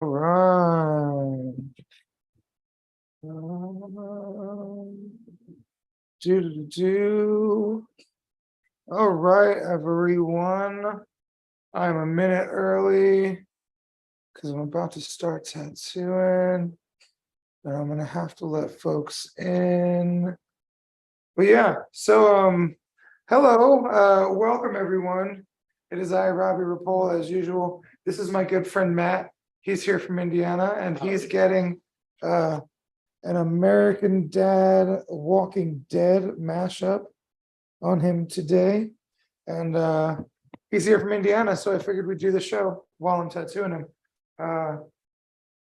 Right. Do. All right, everyone. I'm a minute early because I'm about to start tattooing. And I'm gonna have to let folks in. But yeah, so hello, welcome everyone. It is I, Robbie Ripoll, as usual. This is my good friend Matt. He's here from Indiana, and he's getting an American Dad Walking Dead mashup on him today. And he's here from Indiana, so I figured we'd do the show while I'm tattooing him.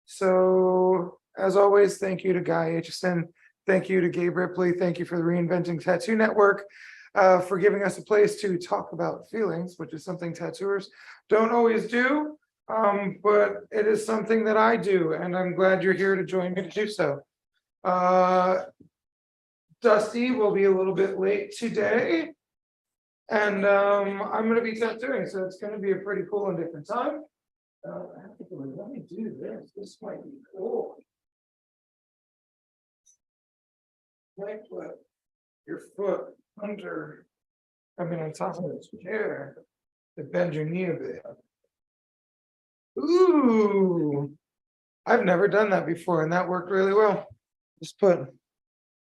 So as always, thank you to Guy Aitchison. Thank you to Gabe Ripley. Thank you for the Reinventing Tattoo Network for giving us a place to talk about feelings, which is something tattooers don't always do. But it is something that I do, and I'm glad you're here to join me to do so. Dusty will be a little bit late today, and I'm going to be tattooing, so it's going to be a pretty cool and different time. Let me do this. This might be cool. Like put your foot under, on top of this chair to bend your knee a bit. Ooh, I've never done that before, and that worked really well. Just put a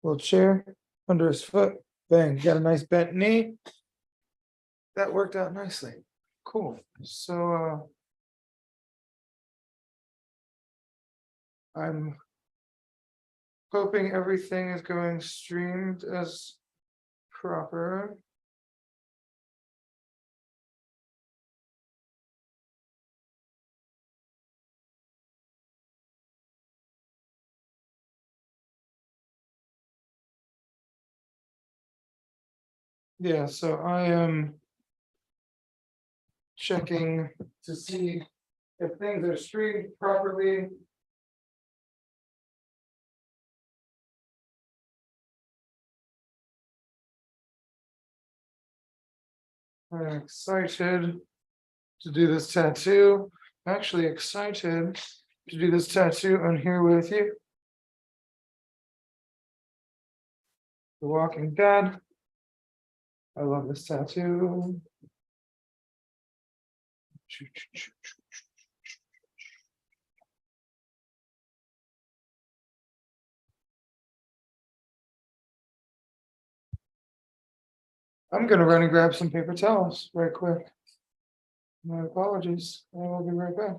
little chair under his foot. Bang, got a nice bent knee. That worked out nicely. Cool. So I'm hoping everything is going streamed as proper. Yeah, so I am checking to see if things are streamed properly. I'm excited to do this tattoo. Actually excited to do this tattoo on here with you. The Walking Dead. I love this tattoo. I'm gonna run and grab some paper towels right quick. My apologies. I will be right back.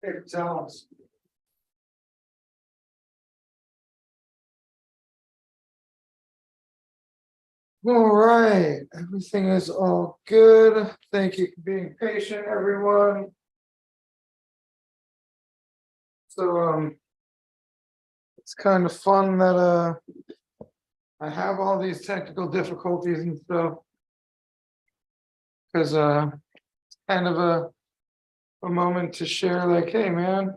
Paper towels. All right, everything is all good. Thank you for being patient, everyone. So it's kind of fun that I have all these technical difficulties and stuff. Because kind of a moment to share, like, hey man,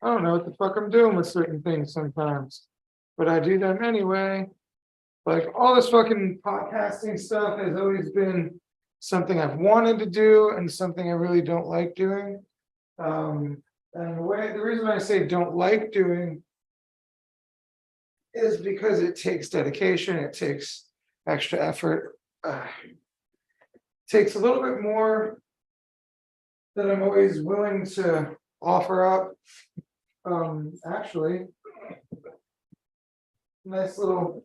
I don't know what the fuck I'm doing with certain things sometimes, but I do them anyway. Like all this fucking podcasting stuff has always been something I've wanted to do and something I really don't like doing. And the reason I say don't like doing is because it takes dedication, it takes extra effort, takes a little bit more than I'm always willing to offer up. Actually, nice little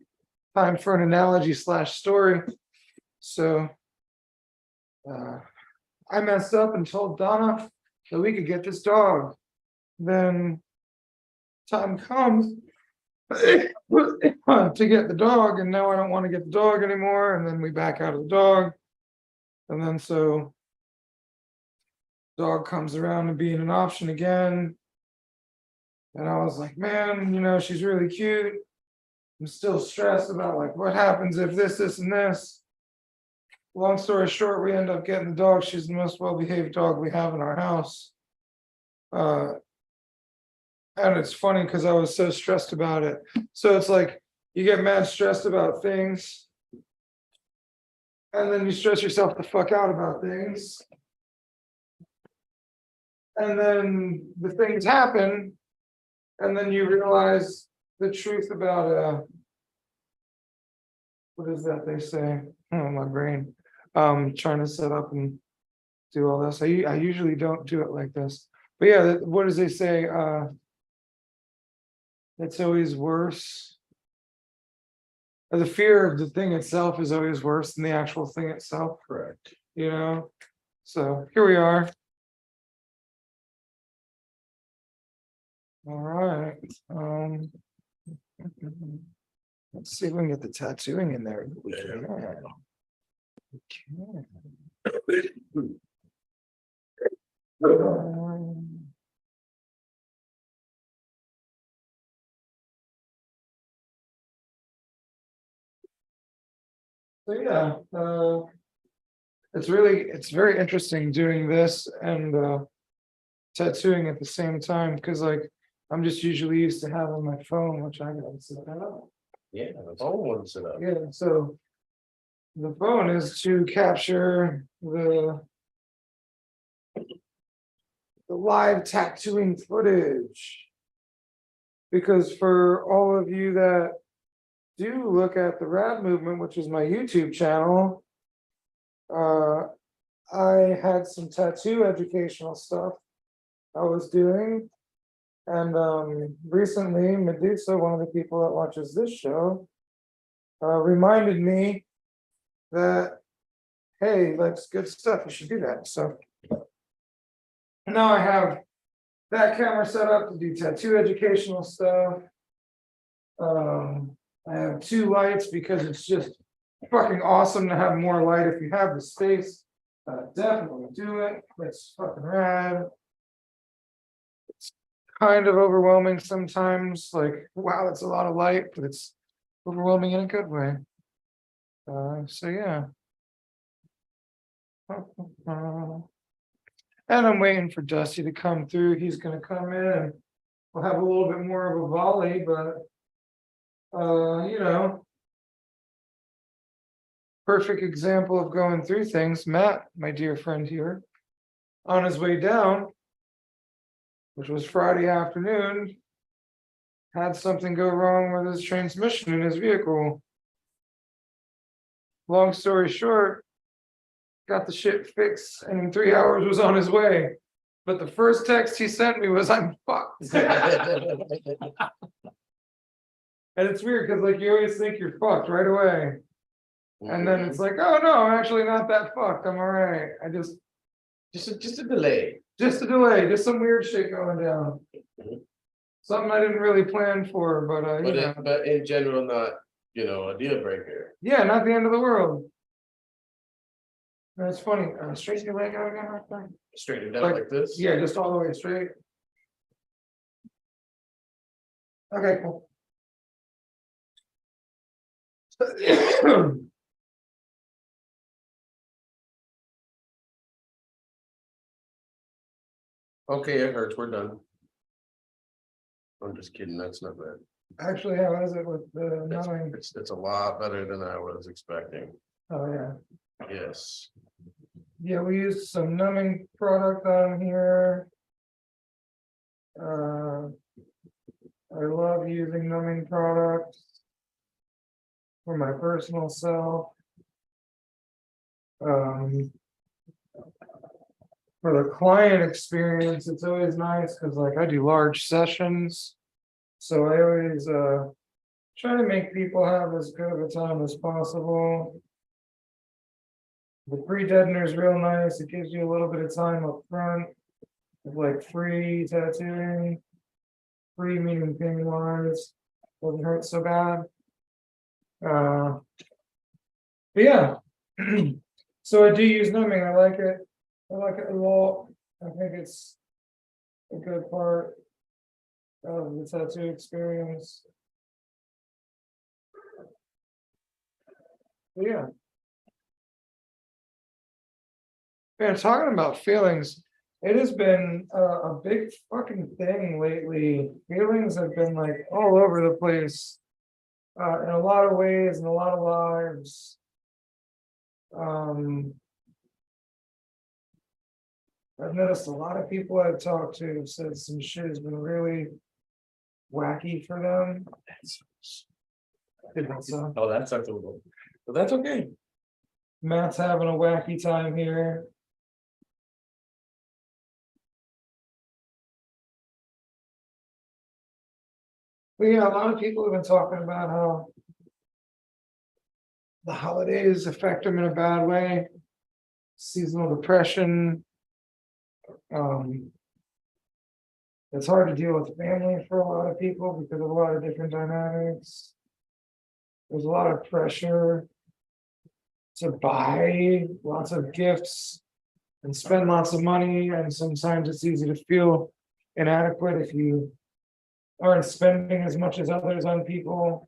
time for an analogy / story. So I messed up and told Donna that we could get this dog. Then time comes to get the dog, and now I don't want to get the dog anymore. And then we back out of the dog. And then so dog comes around to being an option again. And I was like, man, she's really cute. I'm still stressed about like what happens if this, and this. Long story short, we end up getting the dog. She's the most well-behaved dog we have in our house. And it's funny because I was so stressed about it. So it's like you get mad stressed about things, and then you stress yourself the fuck out about things. And then the things happen, and then you realize the truth about what is that they say? Oh, my brain. Trying to set up and do all this. I usually don't do it like this. But yeah, what does they say? It's always worse. The fear of the thing itself is always worse than the actual thing itself. Correct. So here we are. All right. Let's see if we can get the tattooing in there. We can. So yeah, it's very interesting doing this and tattooing at the same time, because like I'm just usually used to having my phone, which I gotta set that up. Yeah, the phone one set up. Yeah, so the phone is to capture the live tattooing footage. Because for all of you that do look at the Rad Movement, which is my YouTube channel, I had some tattoo educational stuff I was doing. And recently, Medusa, one of the people that watches this show, reminded me that, hey, that's good stuff. You should do that. So now I have that camera set up to do tattoo educational stuff. I have 2 lights because it's just fucking awesome to have more light if you have the space. Definitely do it. It's fucking rad. It's kind of overwhelming sometimes. Like, wow, that's a lot of light, but it's overwhelming in a good way. So yeah. And I'm waiting for Dusty to come through. He's gonna come in and we'll have a little bit more of a volley, but perfect example of going through things. Matt, my dear friend here, on his way down, which was Friday afternoon, had something go wrong with his transmission in his vehicle. Long story short, got the shit fixed and in 3 hours was on his way. But the first text he sent me was, "I'm fucked." And it's weird because like you always think you're fucked right away. And then it's like, oh no, I'm actually not that fucked. I'm all right. I just a delay. Just a delay, just some weird shit going down. Something I didn't really plan for, but but in general, not a deal breaker. Yeah, not the end of the world. That's funny. Straighten your leg out again right there. Straighten it out like this. Yeah, just all the way straight. Okay, cool. Okay, it hurts. We're done. I'm just kidding. That's not bad. Actually, how is it with the numbing? It's a lot better than I was expecting. Oh yeah. Yes. Yeah, we used some numbing product on here. I love using numbing products for my personal self. For the client experience, it's always nice because like I do large sessions. So I always try to make people have as good of a time as possible. The pre-deadener is real nice. It gives you a little bit of time up front, of like free tattooing. Free meaning pain wise, doesn't hurt so bad. But yeah, so I do use numbing. I like it. I like it a lot. I think it's a good part of the tattoo experience. But yeah. Yeah, talking about feelings, it has been a big fucking thing lately. Feelings have been like all over the place, in a lot of ways, in a lot of lives. I've noticed a lot of people I've talked to have said some shit has been really wacky for them. So Oh, that sucks a little. But that's okay. Matt's having a wacky time here. But yeah, a lot of people have been talking about how the holidays affect them in a bad way. Seasonal depression. It's hard to deal with family for a lot of people because of a lot of different dynamics. There's a lot of pressure to buy lots of gifts and spend lots of money, and sometimes it's easy to feel inadequate if you aren't spending as much as others on people.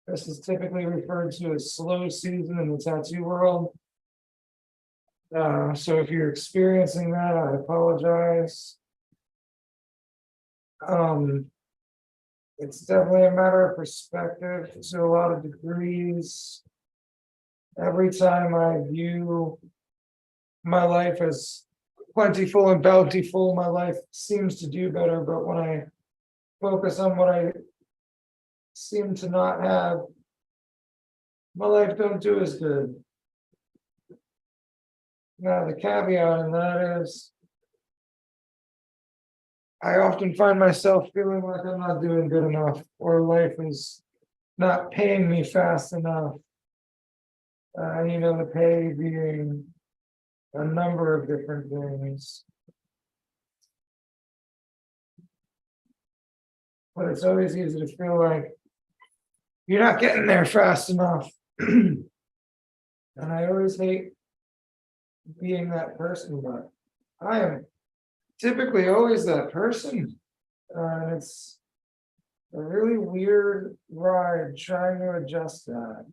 This is typically referred to as slow season in the tattoo world. So if you're experiencing that, I apologize. It's definitely a matter of perspective to a lot of degrees. Every time I view my life as plentiful and bountiful, my life seems to do better. But when I focus on what I seem to not have, my life don't do as good. Now, the caveat in that is, I often find myself feeling like I'm not doing good enough, or life is not paying me fast enough. The pay being a number of different things. But it's always easy to feel like you're not getting there fast enough. And I always hate being that person, but I am typically always that person. And it's a really weird ride trying to adjust that.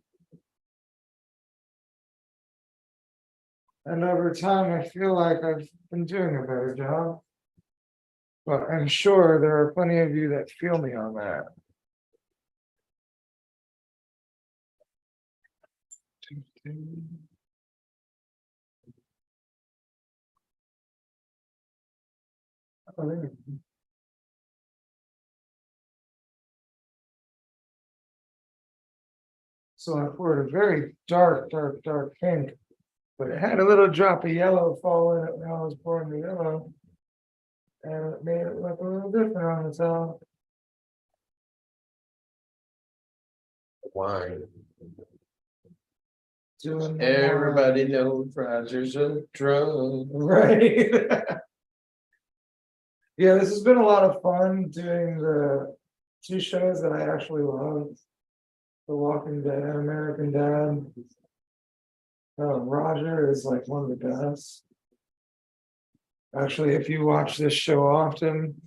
And over time, I feel like I've been doing a better job. But I'm sure there are plenty of you that feel me on that. So I poured a very dark pink, but it had a little drop of yellow fall in it when I was pouring the yellow. And it made it look a little different on the top. Wine. Doing the Everybody knows Roger's a drunk. right. Yeah, this has been a lot of fun doing the two shows that I actually love. The Walking Dead and American Dad. Roger is like one of the best. Actually, if you watch this show often,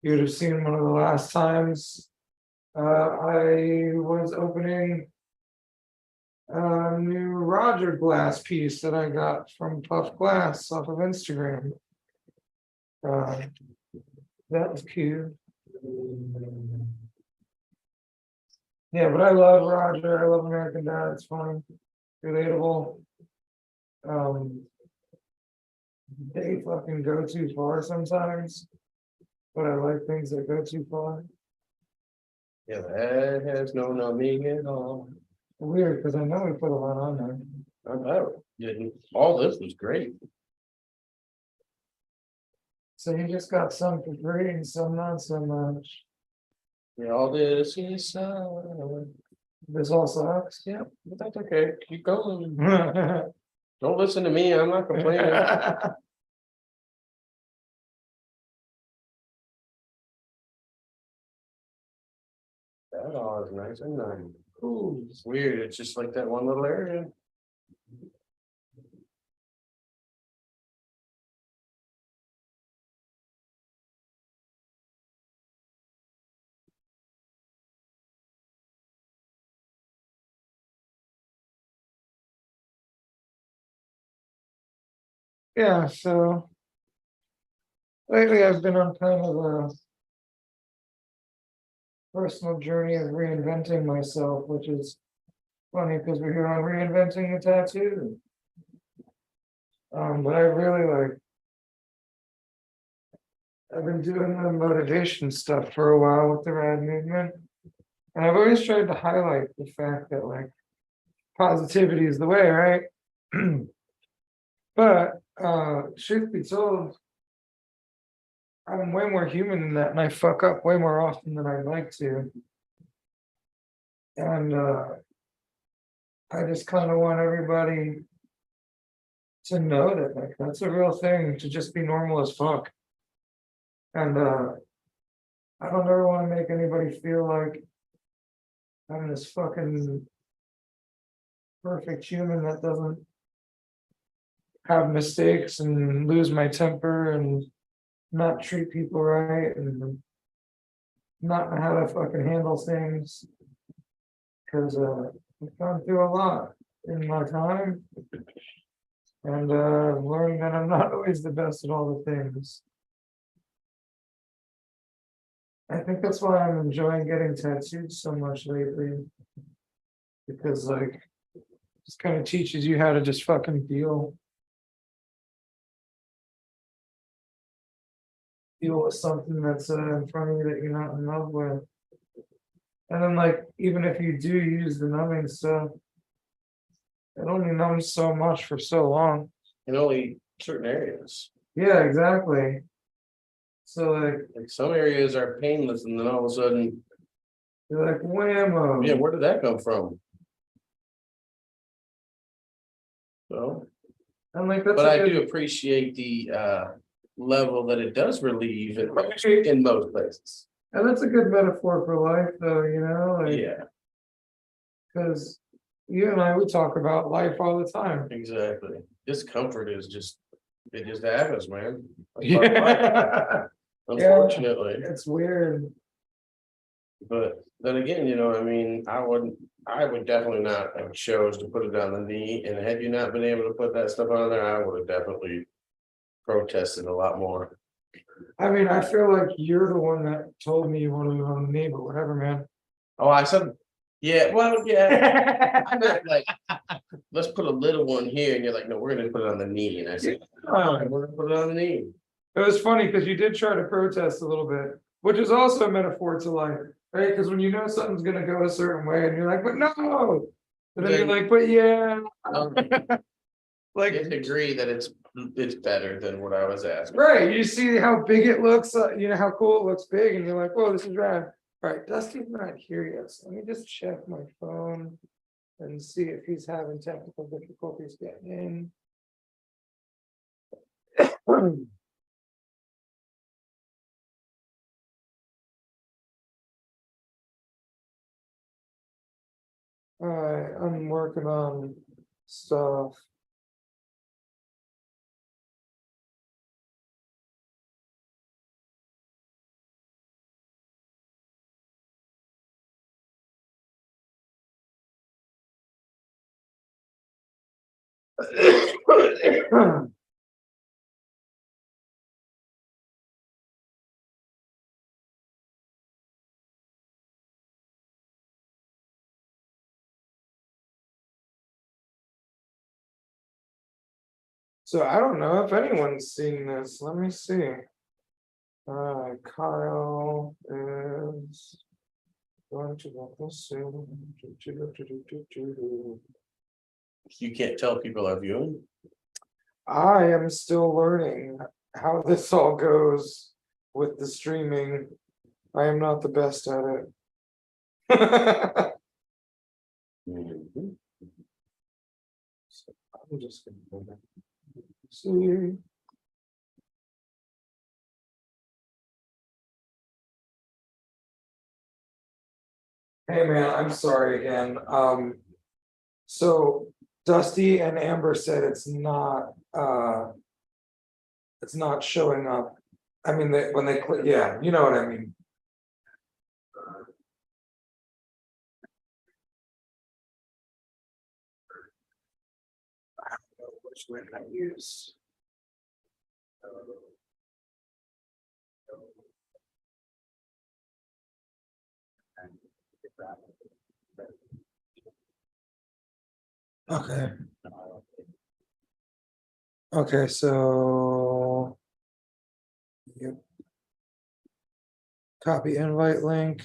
you would have seen one of the last times I was opening a new Roger glass piece that I got from Puff Glass off of Instagram. That was cute. Yeah, but I love Roger. I love American Dad. It's funny, relatable. They fucking go too far sometimes, but I like things that go too far. Yeah, that has no meaning at all. Weird, because I know we put a lot on there. I know. Yeah, all this was great. So you just got some for free and some not so much. Yeah, all this is This all sucks. Yeah, but that's okay. Keep going. Don't listen to me. I'm not complaining. That all is nice and nice. Ooh, it's weird. It's just like that one little area. Yeah, so lately I've been on kind of a personal journey of reinventing myself, which is funny because we're here on Reinventing the Tattoo. But I really like, I've been doing the motivation stuff for a while with the rad movement. And I've always tried to highlight the fact that like positivity is the way, right? But truth be told, I'm way more human than that, and I fuck up way more often than I'd like to. And I just kind of want everybody to know that like that's a real thing, to just be normal as fuck. And I don't ever want to make anybody feel like I'm this fucking perfect human that doesn't have mistakes and lose my temper and not treat people right and not know how to fucking handle things. Because I've gone through a lot in my time. And learning that I'm not always the best at all the things. I think that's why I'm enjoying getting tattooed so much lately. Because like just kind of teaches you how to just fucking deal with something that's in front of you that you're not in love with. And then like even if you do use the numbing stuff, it only numbs so much for so long. In only certain areas. Yeah, exactly. So Like some areas are painless, and then all of a sudden, you're like whammo. yeah, where did that come from? So, And like that's but I a do good, appreciate the level that it does relieve in most places. and that's a good metaphor for life though, you know, like Yeah, because you and I would talk about life all the time. exactly. Discomfort is just, it just happens, man. That's part of life, Yeah. unfortunately. It's weird. But then again, you know, I mean, I would definitely not have chose to put it on the knee, and had you not been able to put that stuff on there, I would have definitely protested a lot more. I mean, I feel like you're the one that told me you wanted to on the knee, but whatever, man. Oh, I said, yeah, well, yeah. I meant like, let's put a little one here, and you're like, no, we're gonna put it on the knee, and I said, all right, we're gonna put it on the knee. It was funny because you did try to protest a little bit, which is also a metaphor to life, right? Because when you know something's gonna go a certain way, and you're like, but no, and then you're like, but yeah, I like agree that it's better than what I was asking. right. You see how big it looks, you know how cool it looks big, and you're like, whoa, this is rad. All right, Dustie's not here yet, so let me just check my phone and see if he's having technical difficulties getting in. All right, I'm working on stuff. So I don't know if anyone's seen this. Let me see. Kyle is going to get this soon. You can't tell people are viewing. I am still learning how this all goes with the streaming. I am not the best at it. I'm just gonna go back. See. Hey man, I'm sorry again. So Dusty and Amber said it's not showing up. I mean, when they click, yeah, you know what I mean. I don't know which one I use. Okay. Okay, so yep. Copy invite link.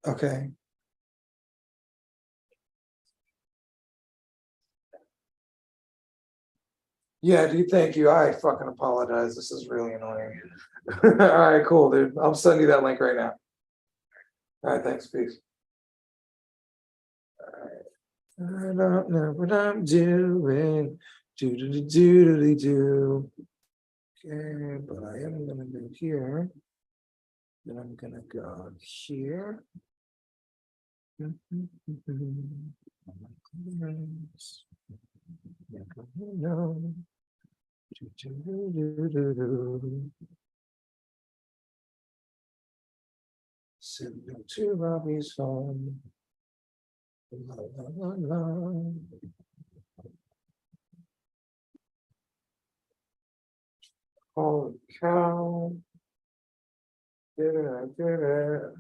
Okay. Yeah, dude, thank you. I fucking apologize. This is really annoying. All right, cool, dude. I'll send you that link right now. All right, thanks, peace. All right. I don't know what I'm doing. Do. Okay, but I am gonna go here. Then I'm gonna go here. Send to Robbie's home. La, la, la, la. Holy cow. Did it, I did it.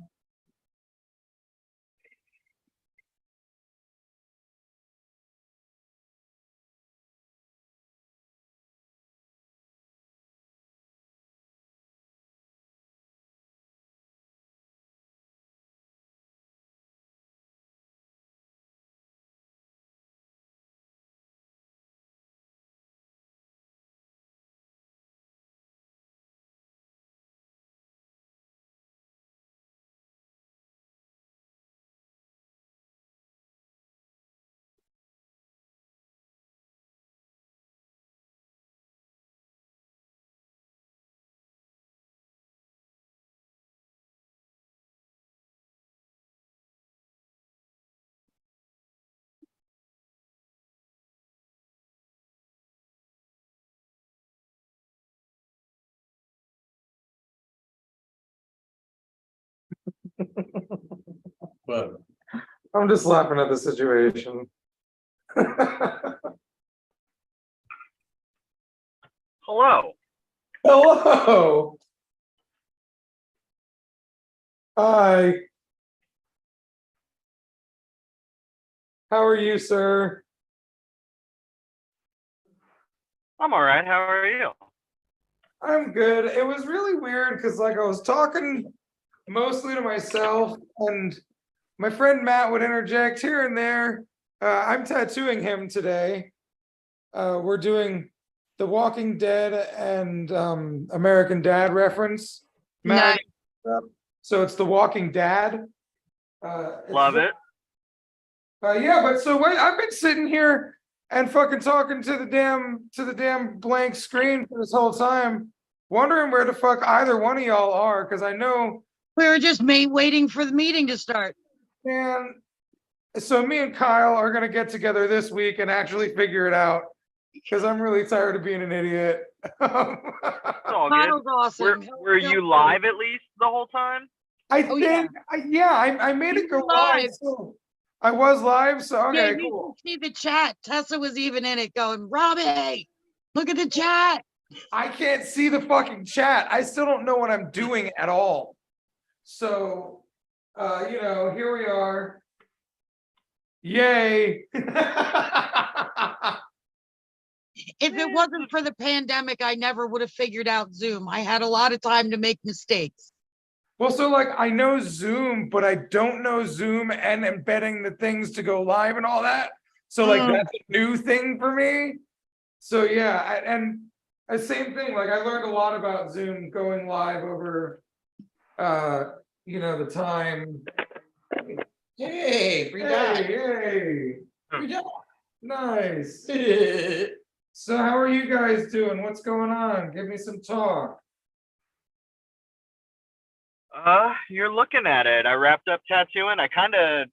But I'm just laughing at the situation. Hello. Hello. Hi. How are you, sir? I'm all right. How are you? I'm good. It was really weird because like I was talking mostly to myself and my friend Matt would interject here and there. I'm tattooing him today. We're doing The Walking Dead and American Dad reference. Matt, so it's The Walking Dad. Love it. Yeah, but so wait, I've been sitting here and fucking talking to the damn blank screen for this whole time, wondering where the fuck either one of y'all are, because I know we were just waiting for the meeting to start. man. So me and Kyle are gonna get together this week and actually figure it out, because I'm really tired of being an idiot. It's all good. Kyle's awesome. Were you live at least the whole time? I Oh, think, I made You it go were live. live. So I was live, so Yeah, okay, you cool. can see the chat. Tessa was even in it going, Robbie, look at the chat. I can't see the fucking chat. I still don't know what I'm doing at all. So, you know, here we are. Yay. If it wasn't for the pandemic, I never would have figured out Zoom. I had a lot of time to make mistakes. Well, so like I know Zoom, but I don't know Zoom and embedding the things to go live and all that. So like that's a new thing for me. So yeah, and the same thing, like I learned a lot about Zoom going live over you know, the time. Hey, free Hey, die. hey, Free die. nice. So how are you guys doing? What's going on? Give me some talk. You're looking at it. I wrapped up tattooing. I kind of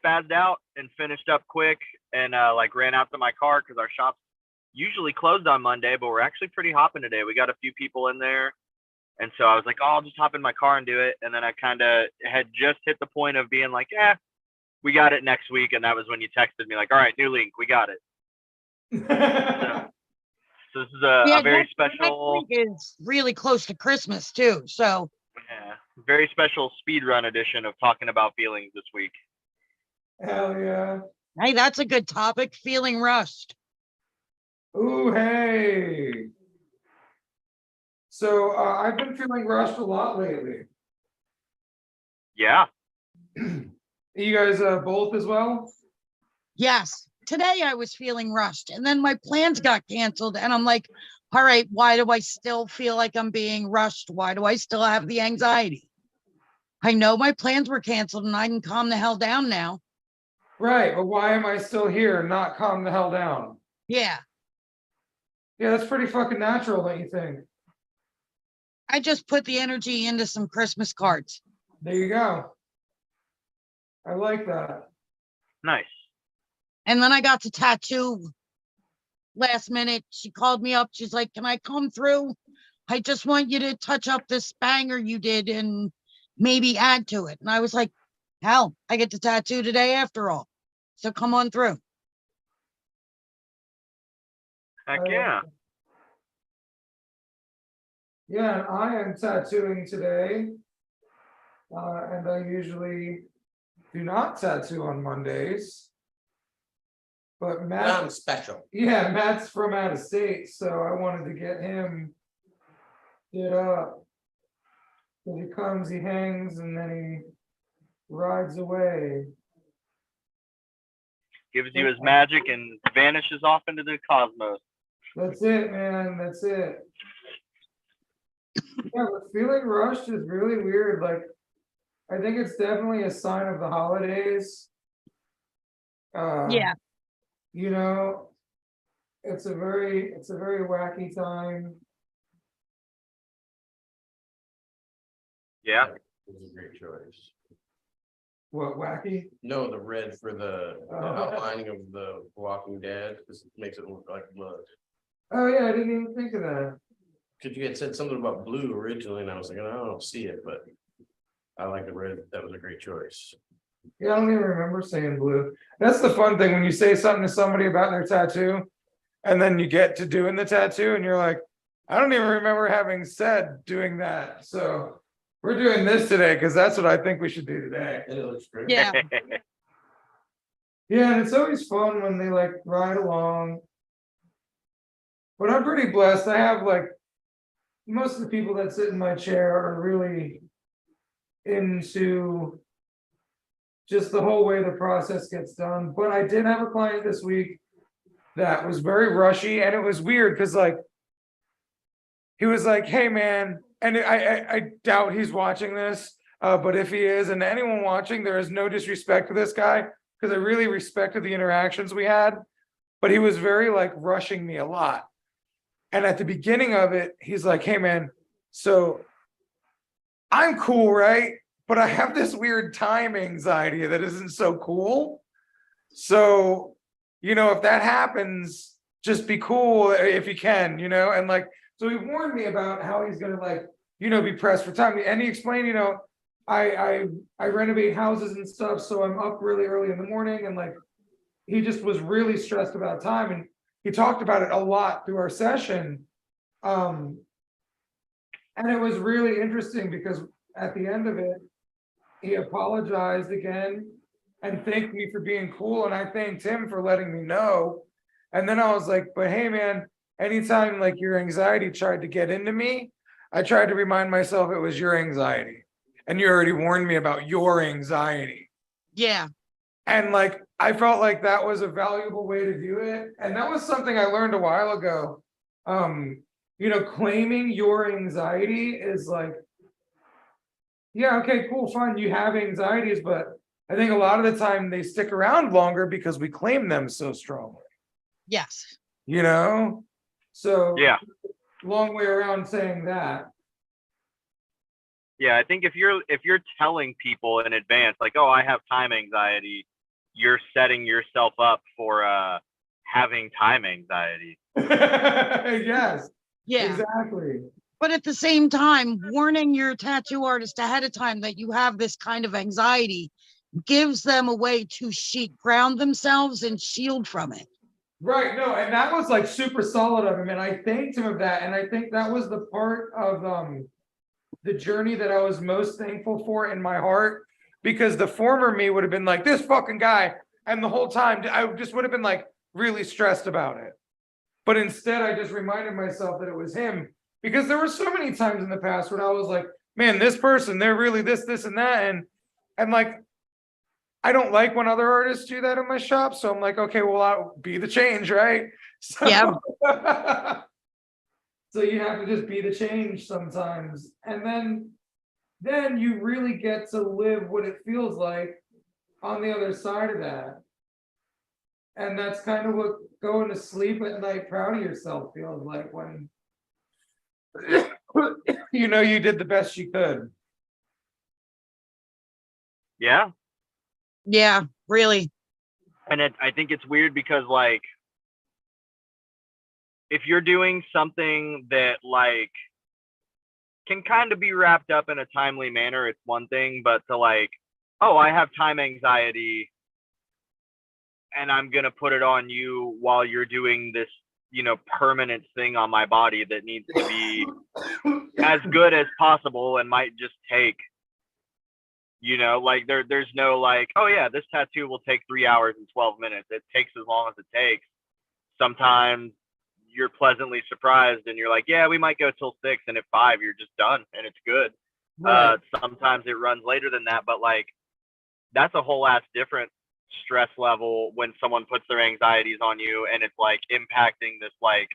spazzed out and finished up quick and like ran out to my car because our shop's usually closed on Monday, but we're actually pretty hopping today. We got a few people in there. And so I was like, oh, I'll just hop in my car and do it. And then I kind of had just hit the point of being like, yeah, we got it next week. And that was when you texted me like, all right, new link, we got it. So this is a very next special, week is really close to Christmas too. So yeah, very special speed run edition of talking about feelings this week. Hell yeah. hey, that's a good topic. Feeling rushed. Ooh, hey. So I've been feeling rushed a lot lately. Yeah. You guys both as well? Yes. Today I was feeling rushed and then my plans got canceled. And I'm like, all right, why do I still feel like I'm being rushed? Why do I still have the anxiety? I know my plans were canceled and I can calm the hell down now. Right, but why am I still here, not calm the hell down? Yeah. Yeah, that's pretty fucking natural, don't you think? I just put the energy into some Christmas cards. There you go. I like that. Nice. And then I got to tattoo last minute. She called me up. She's like, can I come through? I just want you to touch up this banger you did and maybe add to it. And I was like, hell, I get to tattoo today after all. So come on through. Heck I yeah. like that. Yeah, and I am tattooing today. And I usually do not tattoo on Mondays. But Matt, I'm special. yeah, Matt's from out of state, so I wanted to get him get up. So he comes, he hangs, and then he rides away. Gives you his magic and vanishes off into the cosmos. That's it, man. That's it. Yeah, but feeling rushed is really weird. Like, I think it's definitely a sign of the holidays. Yeah. You know, it's a very wacky time. Yeah. It was a great choice. What, wacky? No, the red for the Oh. outlining of the Walking Dead. This makes it look like blood. Oh yeah, I didn't even think of that. Cause you had said something about blue originally, and I was like, I don't see it, but I like the red. That was a great choice. Yeah, I don't even remember saying blue. That's the fun thing when you say something to somebody about their tattoo, and then you get to doing the tattoo, and you're like, I don't even remember having said doing that. So we're doing this today because that's what I think we should do today. And it looks great. Yeah. Yeah, and it's always fun when they like ride along. But I'm pretty blessed. I have like most of the people that sit in my chair are really into just the whole way the process gets done. But I did have a client this week that was very rushy, and it was weird because like he was like, hey man, and I doubt he's watching this, but if he is, and anyone watching, there is no disrespect to this guy because I really respected the interactions we had, but he was very like rushing me a lot. And at the beginning of it, he's like, hey man, so I'm cool, right? But I have this weird time anxiety that isn't so cool. So, you know, if that happens, just be cool if you can, you know? And like, so he warned me about how he's gonna like, you know, be pressed for time. And he explained, you know, I renovate houses and stuff, so I'm up really early in the morning, and like he just was really stressed about time. And he talked about it a lot through our session. And it was really interesting because at the end of it, he apologized again and thanked me for being cool. And I thanked him for letting me know. And then I was like, but hey, man, anytime like your anxiety tried to get into me, I tried to remind myself it was your anxiety. And you already warned me about your anxiety. Yeah. And like, I felt like that was a valuable way to do it. And that was something I learned a while ago. You know, claiming your anxiety is like, yeah, okay, cool, fine. You have anxieties, but I think a lot of the time they stick around longer because we claim them so strongly, Yes. you know? So Yeah. long way around saying that. Yeah, I think if you're telling people in advance, like, oh, I have time anxiety, you're setting yourself up for having time anxiety. Yes, Yeah. exactly. But at the same time, warning your tattoo artist ahead of time that you have this kind of anxiety gives them a way to ground themselves and shield from it. Right, no, and that was like super solid of him, and I thanked him of that, and I think that was the part of the journey that I was most thankful for in my heart, because the former me would have been like, this fucking guy, and the whole time I just would have been like really stressed about it. But instead, I just reminded myself that it was him, because there were so many times in the past when I was like, man, this person, they're really this, and that, and like, I don't like when other artists do that in my shop, so I'm like, okay, well, I'll be the change, right? So, Yeah. so you have to just be the change sometimes, and then you really get to live what it feels like on the other side of that. And that's kind of what going to sleep at night proud of yourself feels like, when you know you did the best you could. Yeah. Yeah, really. And I think it's weird because, like, if you're doing something that, like, can kind of be wrapped up in a timely manner, it's one thing, but to, like, oh, I have time anxiety and I'm going to put it on you while you're doing this, permanent thing on my body that needs to be as good as possible and might just take, like, there's no like, oh yeah, this tattoo will take 3 hours and 12 minutes. It takes as long as it takes. Sometimes you're pleasantly surprised and you're like, yeah, we might go till 6, and at 5 you're just done and it's good. Right. Sometimes it runs later than that, but like, that's a whole ass different stress level when someone puts their anxieties on you and it's like impacting this, like,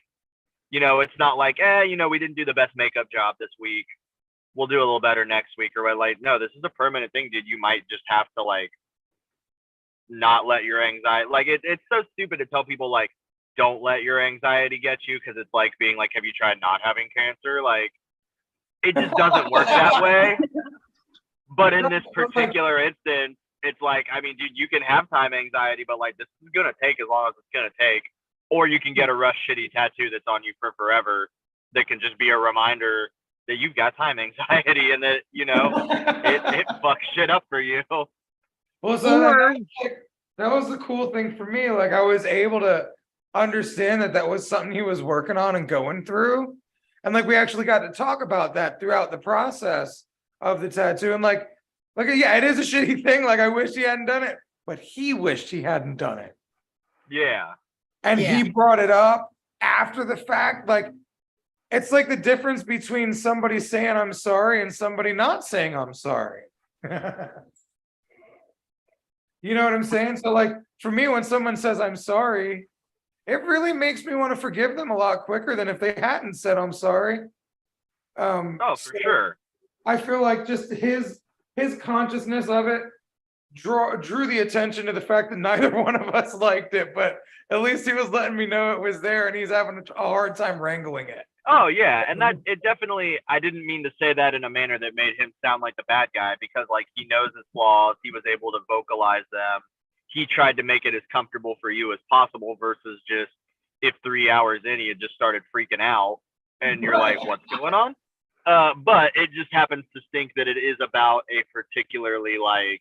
it's not like, we didn't do the best makeup job this week, we'll do a little better next week, or what. Like, no, this is a permanent thing, dude. You might just have to, like, not let your anxiety, like, it's so stupid to tell people, like, don't let your anxiety get you, because it's like being like, have you tried not having cancer? Like, it just doesn't work that way. But in this particular instance, it's like, I mean, dude, you can have time anxiety, but like, this is gonna take as long as it's gonna take. Or you can get a rush shitty tattoo that's on you for forever that can just be a reminder that you've got time anxiety and that, it fucks shit up for you. Well, so Or that was the cool thing for me. Like, I was able to understand that was something he was working on and going through. And like, we actually got to talk about that throughout the process of the tattoo. And like, yeah, it is a shitty thing. Like, I wish he hadn't done it, but he wished he hadn't done it. Yeah. And Yeah. he brought it up after the fact. Like, it's like the difference between somebody saying I'm sorry and somebody not saying I'm sorry. You know what I'm saying? So like, for me, when someone says I'm sorry, it really makes me want to forgive them a lot quicker than if they hadn't said I'm sorry. Oh, for So sure. I feel like just his consciousness of it drew the attention to the fact that neither one of us liked it, but at least he was letting me know it was there, and he's having a hard time wrangling it. Oh yeah, and that it definitely, I didn't mean to say that in a manner that made him sound like the bad guy, because like, he knows his flaws, he was able to vocalize them. He tried to make it as comfortable for you as possible versus just, if 3 hours in he had just started freaking out and you're like, what's going on? But it just happens to stink that it is about a particularly, like,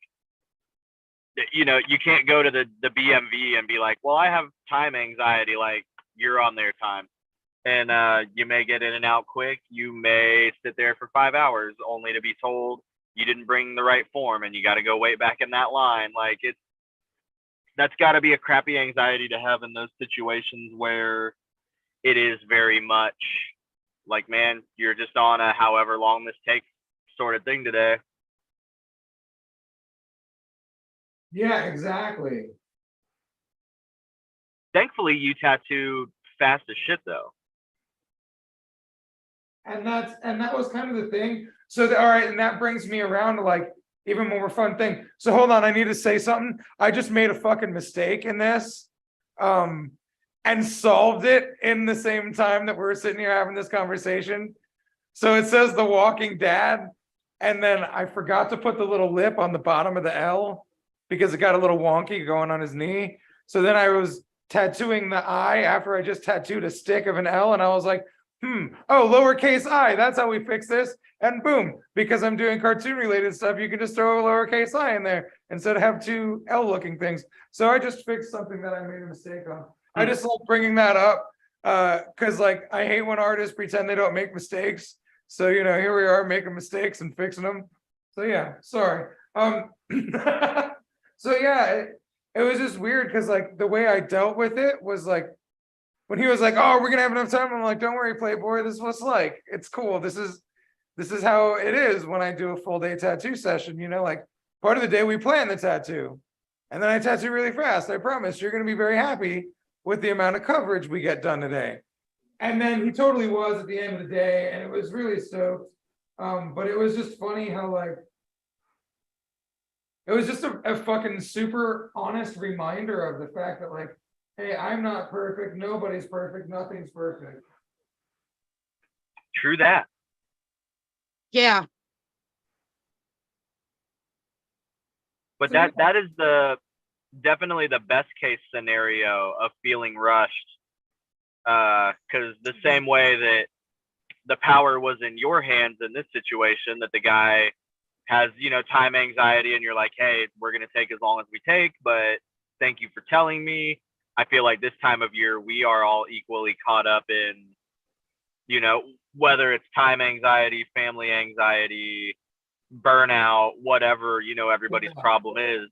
you can't go to the BMV and be like, well, I have time anxiety. Like, you're on their time. And you may get in and out quick. You may sit there for 5 hours only to be told you didn't bring the right form and you got to go wait back in that line. Like, that's got to be a crappy anxiety to have in those situations where it is very much like, man, you're just on a however long this takes sort of thing today. Yeah, exactly. Thankfully, you tattooed fast as shit, though. And that was kind of the thing. So all right, and that brings me around to like, even more fun thing. So hold on, I need to say something. I just made a fucking mistake in this. And solved it in the same time that we're sitting here having this conversation. So it says The Walking Dad, and then I forgot to put the little lip on the bottom of the L because it got a little wonky going on his knee. So then I was tattooing the I after I just tattooed a stick of an L, and I was like, oh, lowercase I, that's how we fix this. And boom, because I'm doing cartoon related stuff, you can just throw a lowercase I in there instead of have two L looking things. So I just fixed something that I made a mistake on. I just like bringing that up because like I hate when artists pretend they don't make mistakes. So you know, here we are making mistakes and fixing them. So yeah, sorry. So yeah, it was just weird because like the way I dealt with it was like when he was like, "Oh, we're gonna have enough time." I'm like, "Don't worry, Playboy. This is what it's like. It's cool. This is how it is when I do a full day tattoo session. You know, like part of the day we plan the tattoo, and then I tattoo really fast. I promise you're gonna be very happy with the amount of coverage we get done today." And then he totally was at the end of the day, and it was really stoked. But it was just funny how like, it was just a fucking super honest reminder of the fact that like, hey, I'm not perfect, nobody's perfect, nothing's perfect. True that. Yeah. But So, that is definitely the best case scenario of feeling rushed. Because the same way that the power was in your hands in this situation, that the guy has, you know, time anxiety, and you're like, hey, we're going to take as long as we take, but thank you for telling me. I feel like this time of year, we are all equally caught up in, you know, whether it's time anxiety, family anxiety, burnout, whatever, you know, everybody's problem is.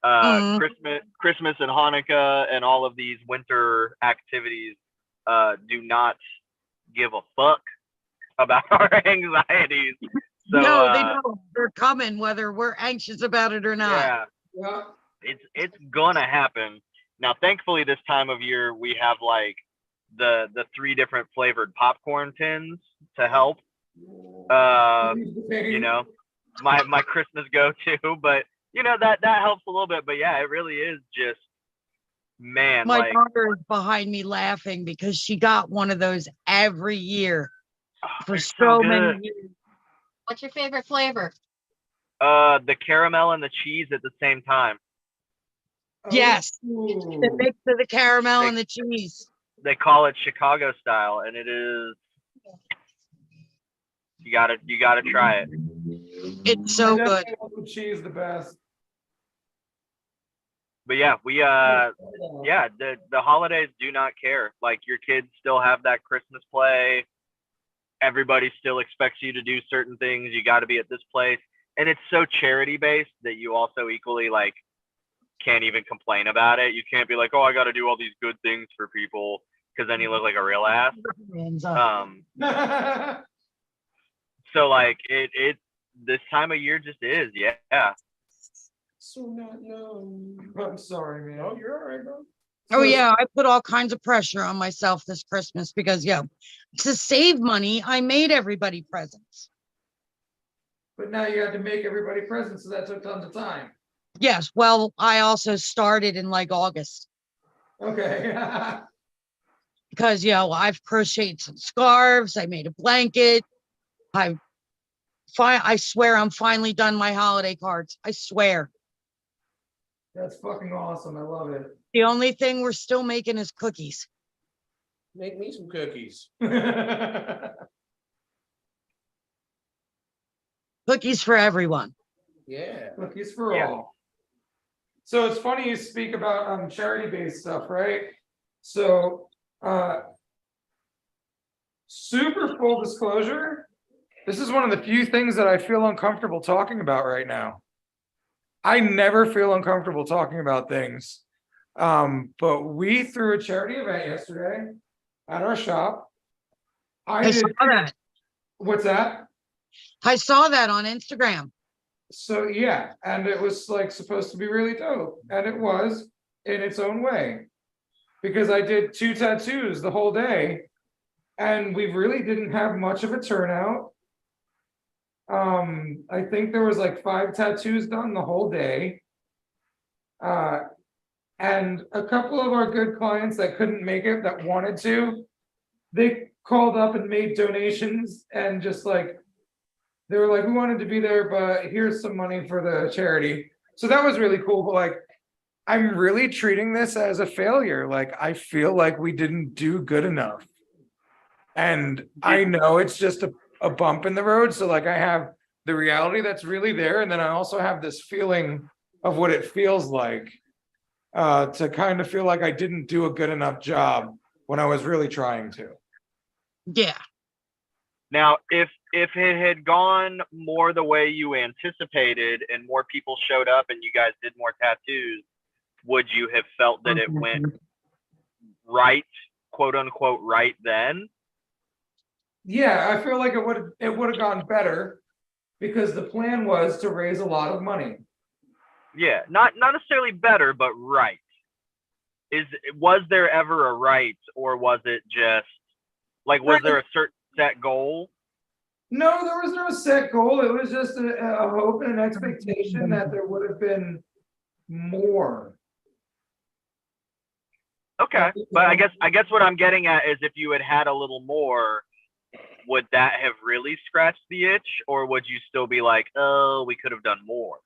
Christmas and Hanukkah and all of these winter activities do not give a fuck about our anxieties. So, no, they don't. They're coming, whether we're anxious about it or not. yeah. It's gonna happen. Now, thankfully, this time of year we have like the 3 different flavored popcorn tins to help. You know, my Christmas go-to, but you know that helps a little bit. But yeah, it really is just, man. My like, daughter is behind me laughing because she got one of those every year for they're so good. many years. What's your favorite flavor? The caramel and the cheese at the same time. Yes, Ooh. the mix of the caramel and the cheese. They call it Chicago style, and it is. You gotta try it. It's so I good. definitely love the cheese the best. But yeah, the holidays do not care. Like, your kids still have that Christmas play. Everybody still expects you to do certain things. You got to be at this place, and it's so charity based that you also equally like can't even complain about it. You can't be like, oh, I got to do all these good things for people, because then you look like a real ass. So like it this time of year just is, yeah. So not known. I'm sorry, man. Oh, you're all right, bro. Oh yeah, I put all kinds of pressure on myself this Christmas because to save money, I made everybody presents. But now you have to make everybody presents, so that took tons of time. Yes, well, I also started in like August Okay. because I've crocheted some scarves, I made a blanket. I swear I'm finally done my holiday cards. I swear. That's fucking awesome. I love it. The only thing we're still making is cookies. Make me some cookies. Cookies for everyone. Yeah. Cookies for all. So it's funny you speak about charity-based stuff, right? So super full disclosure, this is one of the few things that I feel uncomfortable talking about right now. I never feel uncomfortable talking about things. But we threw a charity event yesterday at our shop. I saw that. What's that? I saw that on Instagram. So yeah, and it was like supposed to be really dope, and it was in its own way, because I did 2 tattoos the whole day, and we really didn't have much of a turnout. I think there was like 5 tattoos done the whole day. And a couple of our good clients that couldn't make it, that wanted to, they called up and made donations and just like, they were like, we wanted to be there, but here's some money for the charity. So that was really cool. But like, I'm really treating this as a failure. Like, I feel like we didn't do good enough. And I know it's just a bump in the road. So like, I have the reality that's really there. And then I also have this feeling of what it feels like to kind of feel like I didn't do a good enough job when I was really trying to. Yeah. Now, if it had gone more the way you anticipated and more people showed up and you guys did more tattoos, would you have felt that it went right, quote unquote, right then? Yeah, I feel like it would have gone better because the plan was to raise a lot of money. Yeah, not necessarily better, but right. Was there ever a right, or was it just like, was there a certain set goal? No, there was no set goal. It was just a hope and an expectation that there would have been more. Okay, but I guess what I'm getting at is if you had had a little more, would that have really scratched the itch, or would you still be like, oh, we could have done more?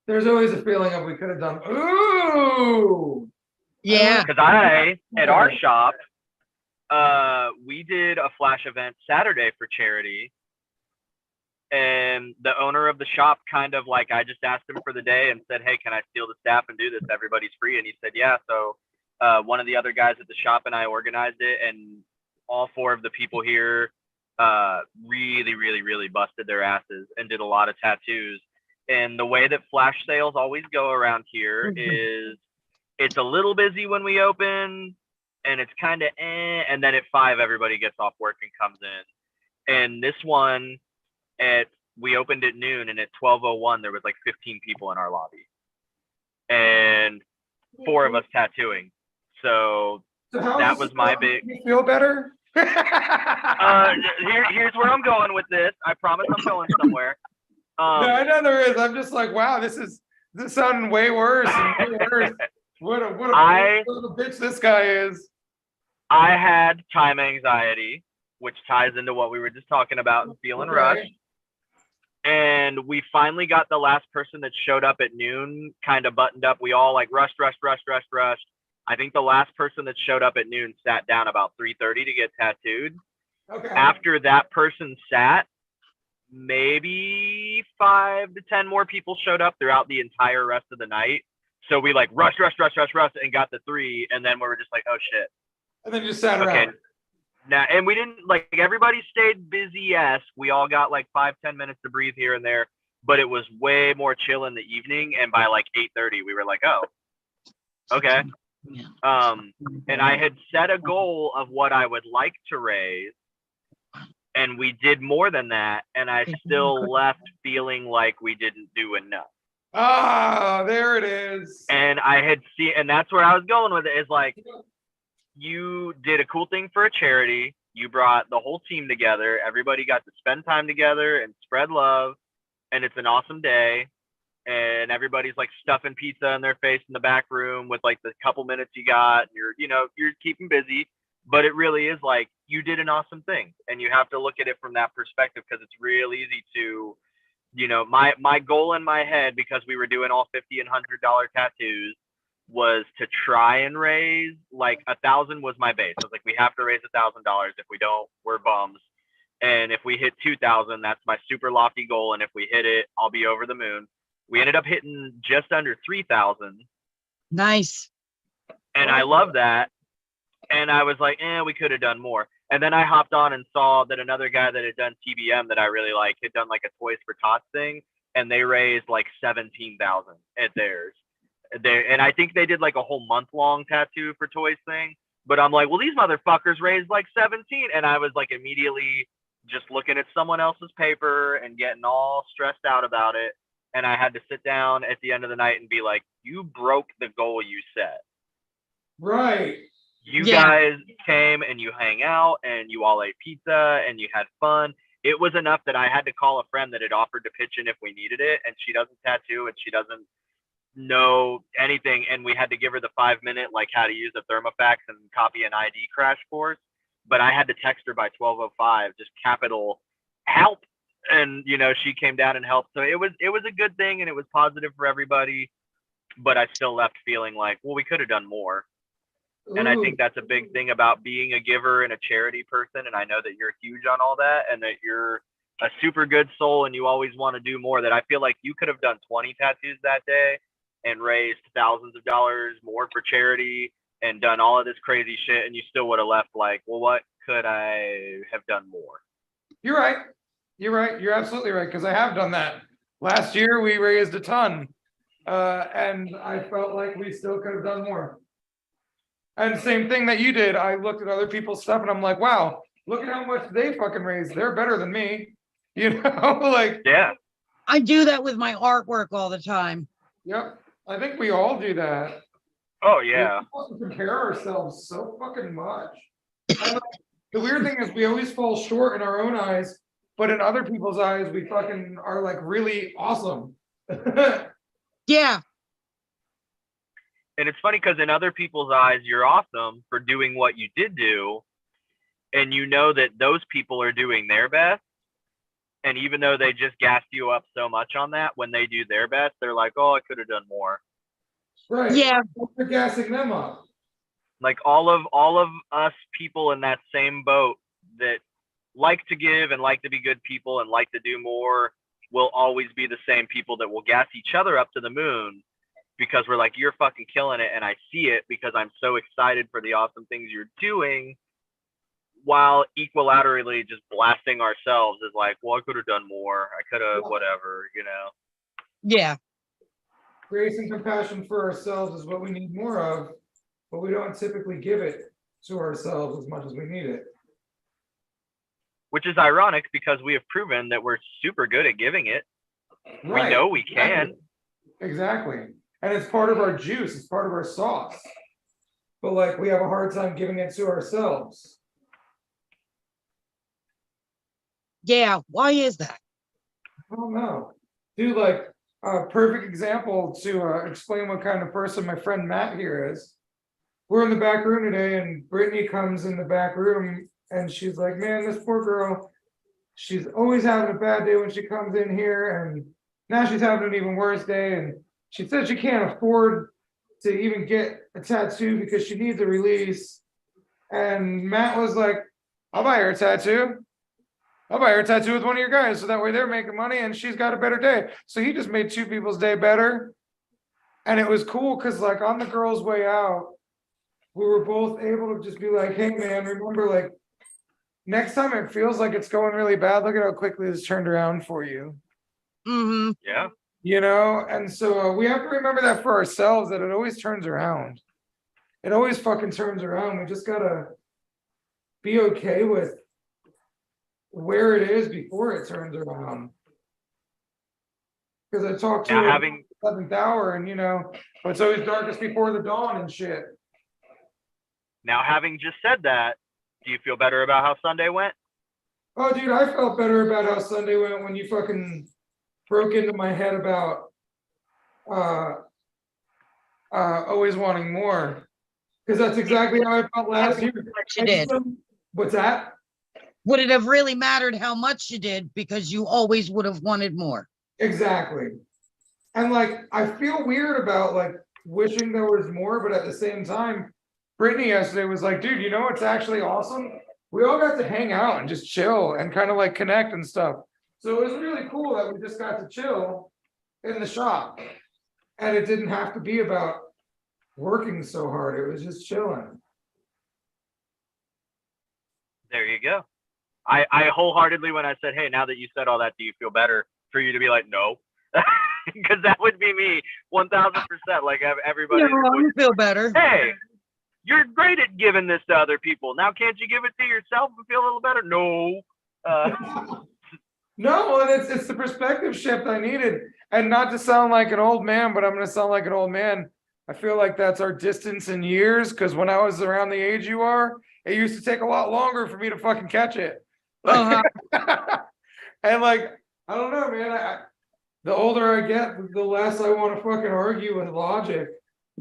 There's always a feeling of we could have done. Ooh. Yeah. Because at our shop, we did a flash event Saturday for charity, and the owner of the shop kind of like, I just asked him for the day and said, hey, can I steal the staff and do this? Everybody's free. And he said, yeah. So one of the other guys at the shop and I organized it, and all 4 of the people here really, really, really busted their asses and did a lot of tattoos. And the way that flash sales always go around here is it's a little busy when we open, and it's kind of and then at 5 everybody gets off work and comes in. And this one, we opened at noon, and at 12:01 there was like 15 people in our lobby, and 4 of us tattooing. So that was my big. You feel better? Here's where I'm going with this. I promise I'm going somewhere. No, I know there is. I'm just like, wow, this is sounding way worse and way worse. What a little bitch this guy is. I had time anxiety, which ties into what we were just talking about, and feeling rushed. And we finally got the last person that showed up at noon kind of buttoned up. We all like rushed. I think the last person that showed up at noon sat down about 3:30 to get tattooed. Okay. After that person sat, maybe 5 to 10 more people showed up throughout the entire rest of the night. So we like rushed and got the 3, and then we were just like, oh shit. And then just sat around. Now, and we didn't like, everybody stayed busy. Yes, we all got like 5-10 minutes to breathe here and there, but it was way more chill in the evening. And by like 8:30, we were like, oh, okay. And I had set a goal of what I would like to raise, and we did more than that, and I still left feeling like we didn't do enough. Ah, there it is. And I had seen, and that's where I was going with it, is like, you did a cool thing for a charity. You brought the whole team together. Everybody got to spend time together and spread love, and it's an awesome day. And everybody's like stuffing pizza in their face in the back room with like the couple minutes you got. You're keeping busy, but it really is like you did an awesome thing, and you have to look at it from that perspective, because it's real easy to, my goal in my head, because we were doing all $50 and $100 tattoos, was to try and raise like 1,000 was my base. I was like, we have to raise $1,000. If we don't, we're bums. And if we hit 2,000, that's my super lofty goal. And if we hit it, I'll be over the moon. We ended up hitting just under 3,000. Nice. And I love that. And I was like, we could have done more. And then I hopped on and saw that another guy that had done TBM that I really like had done like a Toys for Tots thing, and they raised like 17,000 at theirs. And I think they did like a whole month-long tattoo for Toys thing. But I'm like, well, these motherfuckers raised like 17. And I was like immediately just looking at someone else's paper and getting all stressed out about it. And I had to sit down at the end of the night and be like, you broke the goal you set. Right. You guys came and you hang out and you all ate pizza and you had fun. it was enough that I had to call a friend that had offered to pitch in if we needed it, and she doesn't tattoo and she doesn't know anything, and we had to give her the 5-minute like how to use a thermofax and copy an ID crash course. But I had to text her by 12:05, just capital help, and she came down and helped. So it was a good thing, and it was positive for everybody. But I still left feeling like, well, we could have done more. And I think that's a big thing about being a giver and a charity person. And I know that you're huge on all that, and that you're a super good soul, and you always want to do more. That I feel like you could have done 20 tattoos that day and raised thousands of dollars more for charity and done all of this crazy shit, and you still would have left like, well, what could I have done more? You're right. You're right. You're absolutely right. Because I have done that. Last year we raised a ton. And I felt like we still could have done more. And same thing that you did. I looked at other people's stuff and I'm like, wow, look at how much they fucking raised. They're better than me. Like, yeah. I do that with my artwork all the time. Yep. I think we all do that. Oh yeah. We compare ourselves so fucking much. And like, the weird thing is we always fall short in our own eyes, but in other people's eyes, we fucking are like really awesome. Yeah. And it's funny because in other people's eyes, you're awesome for doing what you did do. And you know that those people are doing their best. And even though they just gassed you up so much on that, when they do their best, they're like, oh, I could have done more. Right. Yeah. We're gassing them up. Like all of us people in that same boat that like to give and like to be good people and like to do more will always be the same people that will gas each other up to the moon, because we're like, you're fucking killing it, and I see it because I'm so excited for the awesome things you're doing, while equilaterally just blasting ourselves as like, well, I could have done more, I could have whatever. Yeah. Grace and compassion for ourselves is what we need more of, but we don't typically give it to ourselves as much as we need it. Which is ironic because we have proven that we're super good at giving it. Right. We know we can. Exactly. And it's part of our juice, it's part of our sauce. But like we have a hard time giving it to ourselves. Yeah. Why is that? I don't know. Dude, like a perfect example to explain what kind of person my friend Matt here is. We're in the back room today, and Brittany comes in the back room and she's like, man, this poor girl, she's always having a bad day when she comes in here, and now she's having an even worse day. And she said she can't afford to even get a tattoo because she needs a release. And Matt was like, I'll buy her a tattoo. I'll buy her a tattoo with one of your guys, so that way they're making money and she's got a better day. So he just made two people's day better. And it was cool because like on the girl's way out, we were both able to just be like, hey man, remember, like, next time it feels like it's going really bad, look at how quickly this turned around for you. Mm-hmm. Yeah. And so we have to remember that for ourselves, that it always turns around. It always fucking turns around. We just gotta be okay with where it is before it turns around. Because I talked to Now, her having 7th hour, and it's always darkest before the dawn and shit. just said that, do you feel better about how Sunday went? Oh, dude, I felt better about how Sunday went when you fucking broke into my head about always wanting more. Because that's exactly how I felt last year. You did. What's that? Would it have really mattered how much you did, because you always would have wanted more? Exactly. And like, I feel weird about like wishing there was more, but at the same time, Brittany yesterday was like, dude, you know what's actually awesome? We all got to hang out and just chill and kind of like connect and stuff. So it was really cool that we just got to chill in the shop. And it didn't have to be about working so hard. It was just chilling. There you go. I wholeheartedly, when I said, hey, now that you said all that, do you feel better? For you to be like, no. Because that would be me 1000%. Like everybody. No, I feel better. Hey, you're great at giving this to other people. Now, can't you give it to yourself and feel a little better? No. No, and it's the perspective shift I needed. And not to sound like an old man, but I'm going to sound like an old man. I feel like that's our distance in years, because when I was around the age you are, it used to take a lot longer for me to fucking catch it. And like, I don't know, man. The older I get, the less I want to fucking argue with logic.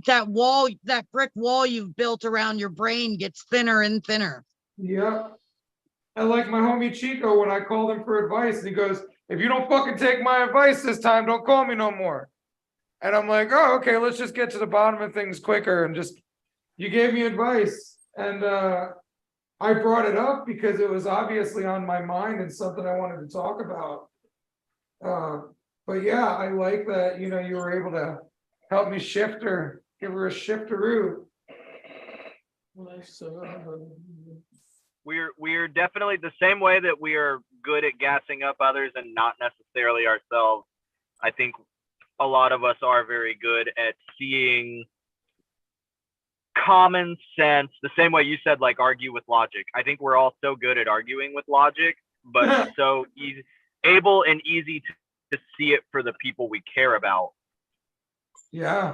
That wall, that brick wall you've built around your brain gets thinner and thinner. Yep. And like my homie Chico, when I called him for advice, and he goes, if you don't fucking take my advice this time, don't call me no more. And I'm like, oh, okay, let's just get to the bottom of things quicker. And just, you gave me advice. And I brought it up because it was obviously on my mind and something I wanted to talk about. But yeah, I like that, you know, you were able to help me shift her, give her a shifteroo. We're definitely the same way that we are good at gassing up others and not necessarily ourselves. I think a lot of us are very good at seeing common sense, the same way you said, like argue with logic. I think we're all so good at arguing with logic, but so easy, able and easy to see it for the people we care about. Yeah.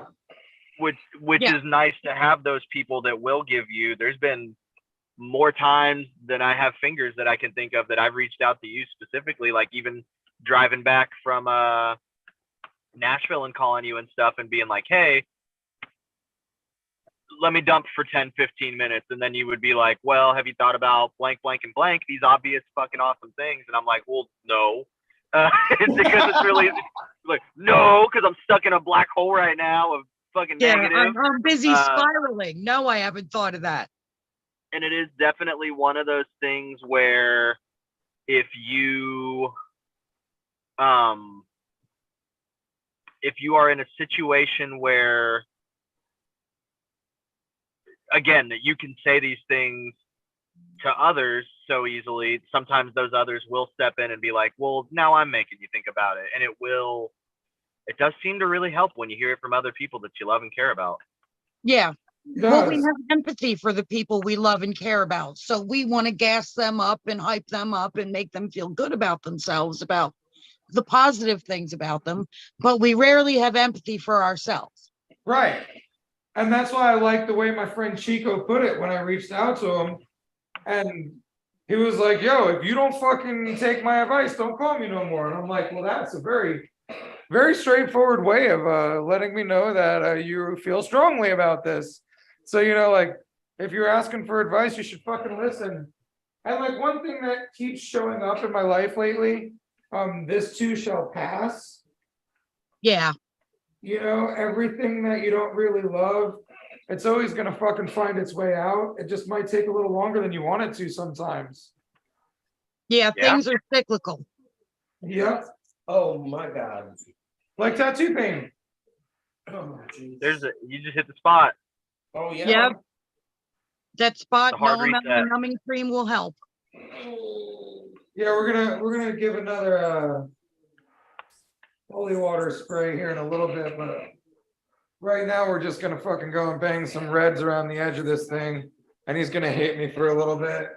Which Yeah. is nice to have those people that will give you. There's been more times than I have fingers that I can think of that I've reached out to you specifically, like even driving back from Nashville and calling you and stuff and being like, hey, let me dump for 10-15 minutes. And then you would be like, well, have you thought about blank, blank, and blank, these obvious fucking awesome things? And I'm like, well, no. It's because it's really like, no, because I'm stuck in a black hole right now of fucking negative. I'm busy spiraling. No, I haven't thought of that. And it is definitely one of those things where if you are in a situation where, again, that you can say these things to others so easily, sometimes those others will step in and be like, well, now I'm making you think about it. And it does seem to really help when you hear it from other people that you love and care about. Yeah. Well, we Does. have empathy for the people we love and care about. So we want to gas them up and hype them up and make them feel good about themselves, about the positive things about them. But we rarely have empathy for ourselves. Right. And that's why I like the way my friend Chico put it when I reached out to him. And he was like, yo, if you don't fucking take my advice, don't call me no more. And I'm like, well, that's a very, very straightforward way of letting me know that you feel strongly about this. So, you know, like, if you're asking for advice, you should fucking listen. And like one thing that keeps showing up in my life lately, this too shall pass. Yeah. You know, everything that you don't really love, it's always gonna fucking find its way out. It just might take a little longer than you want it to sometimes. Yeah. Yeah. Things are cyclical. Yep. Oh my God. Like tattoo pain. Oh, geez. You just hit the spot. Oh yeah. Yep. That spot, It's a hard no amount of reset. numbing cream will help. Yeah, we're gonna give another holy water spray here in a little bit, but right now we're just gonna fucking go and bang some reds around the edge of this thing, and he's gonna hate me for a little bit.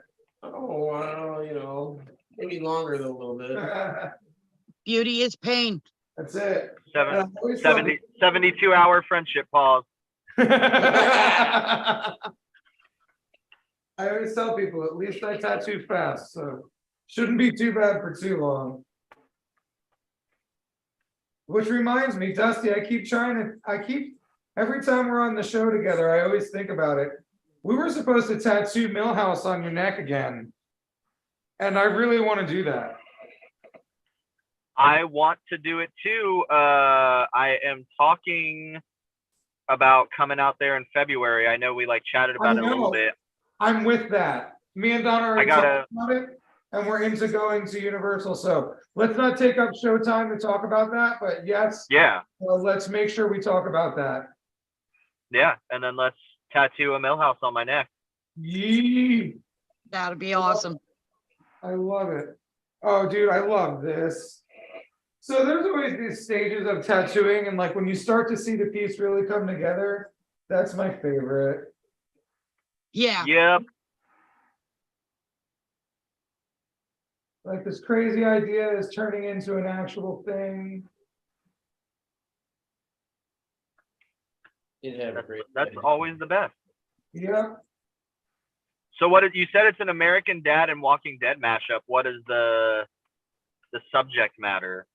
Oh, wow, you know, maybe longer than a little bit. Beauty is pain. That's it. And I always 72-hour friendship pause. I always tell people, at least I tattoo fast, so shouldn't be too bad for too long. Which reminds me, Dusty, every time we're on the show together, I always think about it. We were supposed to tattoo Millhouse on your neck again. And I really want to do that. I want to do it too. I am talking about coming out there in February. I know we like chatted about it a little bit. I'm with that. Me and Donna are talking about it, and we're into going to Universal. So let's not take up showtime to talk about that, but yes, Yeah. Let's make sure we talk about that. Yeah, and then let's tattoo a Millhouse on my neck. Yee. That'd be awesome. I love it. Oh, dude, I love this. So there's always these stages of tattooing, and like when you start to see the piece really come together, that's my favorite. Yeah. Yep. Like this crazy idea is turning into an actual thing. You'd have a great That's day. always the best. Yep. So what did you said? It's an American Dad and Walking Dead mashup. What is the the subject matter?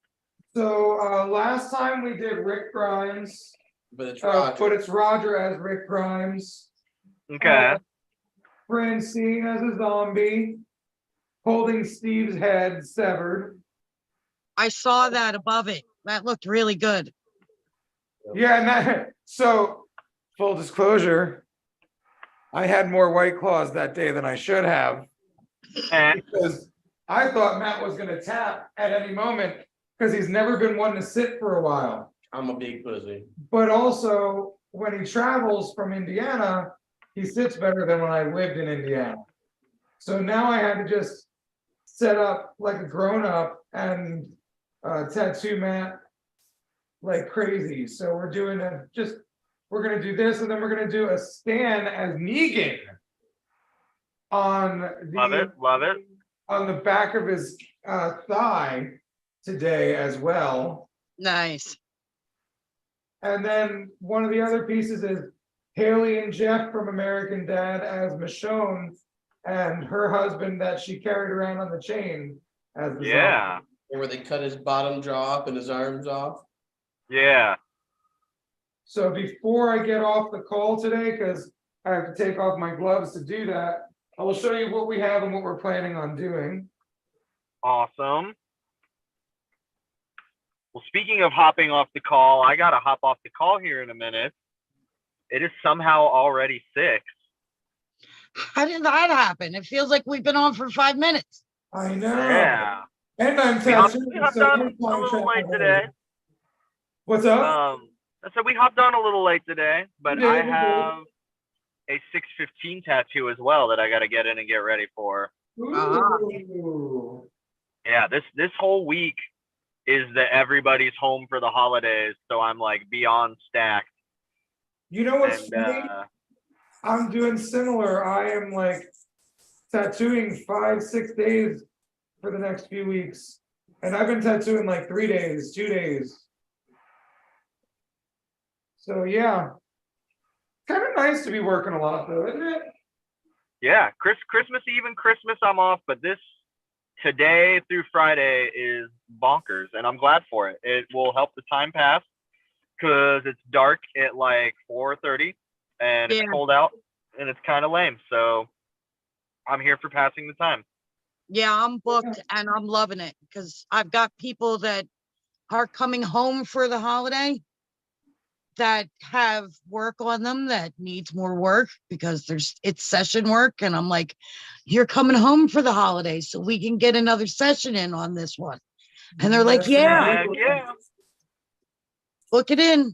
So last time we did Rick Grimes, But it's but Roger. it's Roger as Rick Grimes. Okay. Francine as a zombie, holding Steve's head severed. I saw that above it. That looked really good. Yeah, and that, so full disclosure, I had more White Claws that day than I should have And because I thought Matt was gonna tap at any moment because he's never been one to sit for a while. I'm a big pussy. But also, when he travels from Indiana, he sits better than when I lived in Indiana. So now I had to just set up like a grown-up and tattoo Matt like crazy. So we're doing we're gonna do this, and then we're gonna do a Stan as Negan on love it, love it. on the back of his thigh today as well. Nice. And then one of the other pieces is Haley and Jeff from American Dad as Michonne and her husband that she carried around on the chain as the Yeah, zombie. Where they cut his bottom jaw off and his arms off. yeah. So before I get off the call today, because I have to take off my gloves to do that, I will show you what we have and what we're planning on doing. Awesome. Well, speaking of hopping off the call, I gotta hop off the call here in a minute. It is somehow already 6. How did that happen? It feels like we've been on for 5 minutes. I know. Yeah. And I'm We hopped tattooing, on so a I'm little trying late to- today. What's up? So we hopped on a little late today, but We did, I we did. have a 6:15 tattoo as well that I gotta get in and get ready for. Ooh. Yeah, this whole week is that everybody's home for the holidays, so I'm like beyond stacked. You know what's And funny? I'm doing similar. I am like tattooing 5-6 days for the next few weeks. And I've been tattooing like 3 days, 2 days. So yeah. Kind of nice to be working a lot though, isn't it? yeah, Christmas Eve and Christmas I'm off, but this today through Friday is bonkers, and I'm glad for it. It will help the time pass because it's dark at like 4:30 and Yeah. it's cold out and it's kind of lame. So I'm here for passing the time. Yeah, I'm booked and I'm loving it because I've got people that are coming home for the holiday that have work on them that needs more work because it's session work. And I'm like, you're coming home for the holidays, so we can get another session in on this one. And they're like, Yes, yeah, indeed. Yeah. book it in.